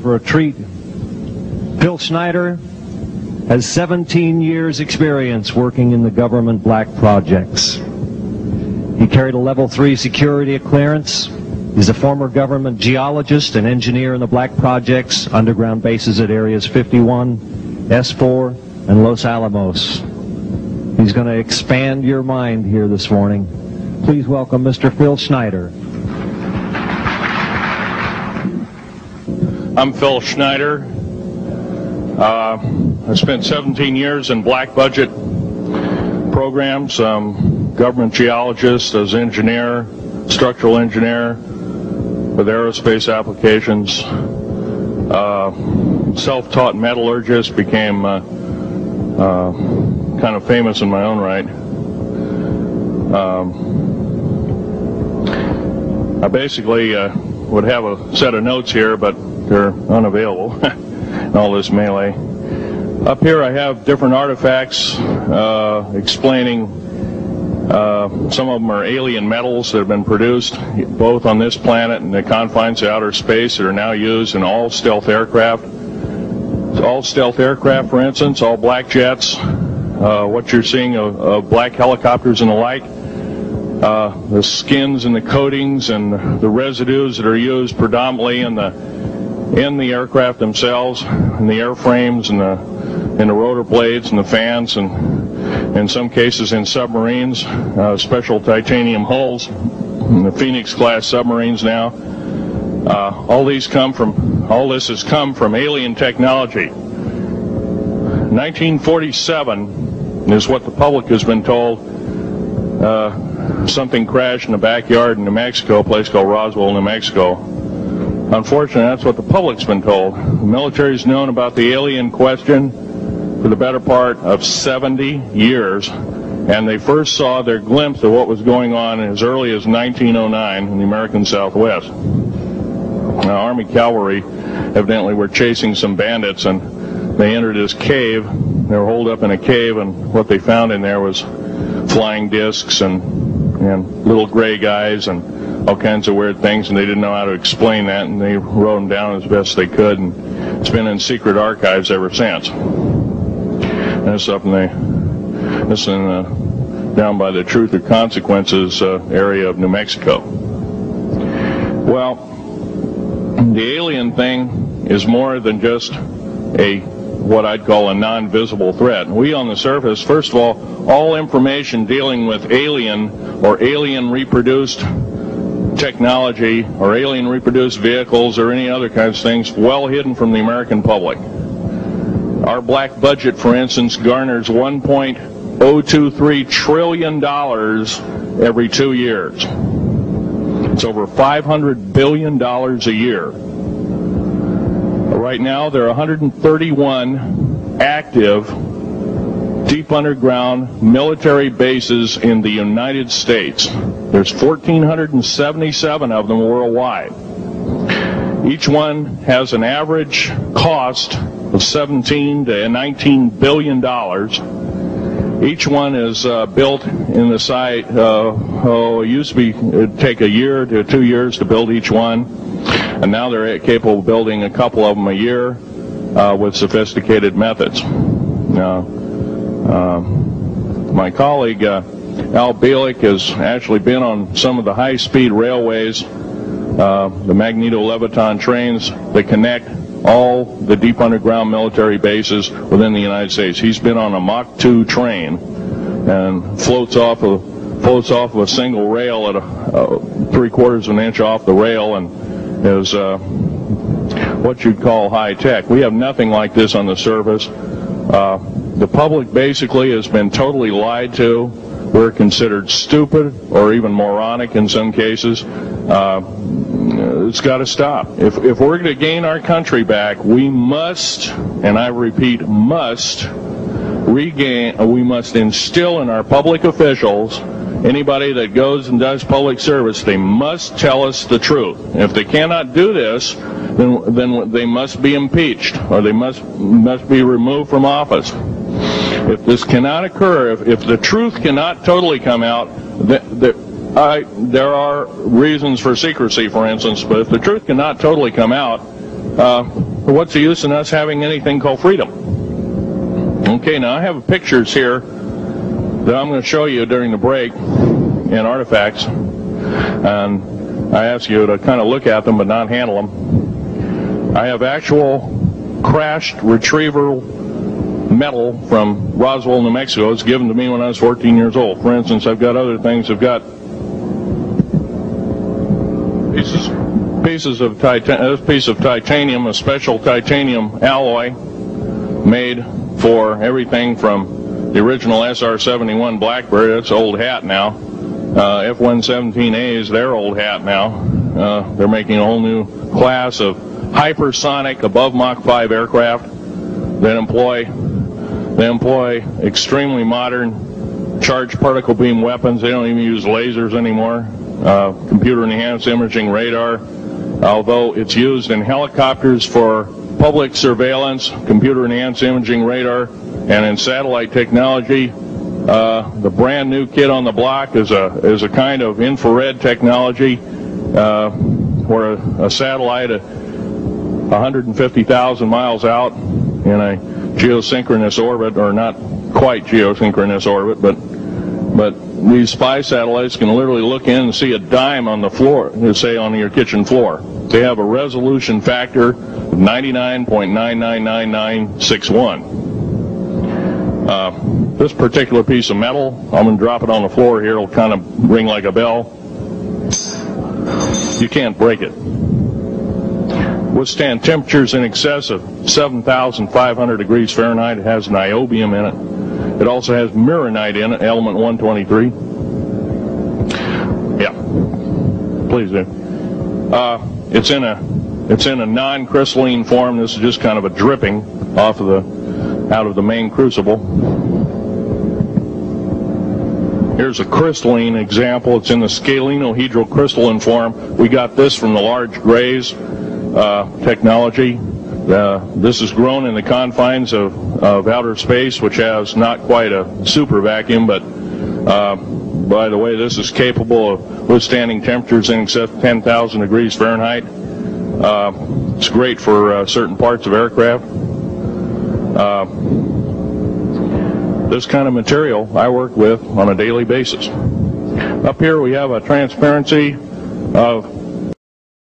for a treat. Phil Schneider has 17 years experience working in the government black projects. He carried a level 3 security clearance. He's a former government geologist and engineer in the black projects, underground bases at areas 51, S4, and Los Alamos. He's going to expand your mind here this morning. Please welcome Mr. Phil Schneider. I'm Phil Schneider. I spent 17 years in black budget programs, government geologist, as engineer, structural engineer with aerospace applications, self-taught metallurgist, became kind of famous in my own right. I basically would have a set of notes here, but they're unavailable in all this melee. Up here I have different artifacts explaining some of them are alien metals that have been produced both on this planet and the confines of outer space that are now used in all stealth aircraft. All stealth aircraft, for instance, all black jets, what you're seeing of black helicopters and the like, the skins and the coatings and the residues that are used predominantly in the aircraft themselves, in the airframes and the rotor blades and the fans, and in some cases in submarines, special titanium hulls, in the Phoenix class submarines now. All this has come from alien technology. 1947 is what the public has been told. Something crashed in the backyard in New Mexico, a place called Roswell, New Mexico. Unfortunately, that's what the public's been told. The military's known about the alien question for the better part of 70 years, and they first saw their glimpse of what was going on as early as 1909 in the American Southwest. Now, Army cavalry evidently were chasing some bandits, and they entered this cave. They were holed up in a cave, and what they found in there was flying discs and little gray guys and all kinds of weird things, and they didn't know how to explain that, and they wrote them down as best they could, and it's been in secret archives ever since. And it's up down by the Truth or Consequences area of New Mexico. Well, the alien thing is more than just what I'd call a non-visible threat. We on the surface, first of all information dealing with alien or alien reproduced technology or alien reproduced vehicles or any other kinds of things, well hidden from the American public. Our black budget, for instance, garners $1.023 trillion every 2 years. It's over $500 billion a year. Right now, there are 131 active deep underground military bases in the United States. There's 1,477 of them worldwide. Each one has an average cost of $17 to $19 billion. Each one is built in the site. It used to it'd take a year to 2 years to build each one, and now they're capable of building a couple of them a year with sophisticated methods. My colleague Al Bielik has actually been on some of the high-speed railways, the magneto-leviton trains that connect all the deep underground military bases within the United States. He's been on a Mach 2 train and floats off of a single rail at 3/4 of an inch off the rail, and is what you'd call high tech. We have nothing like this on the surface. The public basically has been totally lied to. We're considered stupid or even moronic in some cases. It's got to stop. If we're going to gain our country back, we must, and I repeat, must instill in our public officials, anybody that goes and does public service, they must tell us the truth. If they cannot do this, then they must be impeached, or they must be removed from office. If this cannot occur, if the truth cannot totally come out, there are reasons for secrecy, for instance, but if the truth cannot totally come out, what's the use in us having anything called freedom? Okay, now I have pictures here that I'm going to show you during the break in artifacts, and I ask you to kind of look at them but not handle them. I have actual crashed retriever metal from Roswell, New Mexico. It's given to me when I was 14 years old. For instance, I've got other things. I've got pieces of this piece of titanium, a special titanium alloy made for everything from the original SR-71 Blackbird. That's old hat now. F-117As, they're old hat now. They're making a whole new class of hypersonic above Mach 5 aircraft that employ extremely modern charged particle beam weapons. They don't even use lasers anymore. Computer enhanced imaging radar, although it's used in helicopters for public surveillance, computer enhanced imaging radar, and in satellite technology. The brand new kid on the block is a kind of infrared technology where a satellite 150,000 miles out in a geosynchronous orbit, or not quite geosynchronous orbit, but these spy satellites can literally look in and see a dime on the floor, say on your kitchen floor. They have a resolution factor of 99.999961. This particular piece of metal, I'm going to drop it on the floor here. It'll kind of ring like a bell. You can't break it. Withstand temperatures in excess of 7,500 degrees Fahrenheit. It has niobium in it. It also has mironite in it, element 123. Yeah, please do. It's in a non-crystalline form. This is just kind of a dripping out of the main crucible. Here's a crystalline example. It's in the scalenohedral crystalline form. We got this from the large grays technology. This is grown in the confines of outer space, which has not quite a super vacuum, but by the way, this is capable of withstanding temperatures in excess of 10,000 degrees Fahrenheit. It's great for certain parts of aircraft. This kind of material I work with on a daily basis. Up here we have a transparency of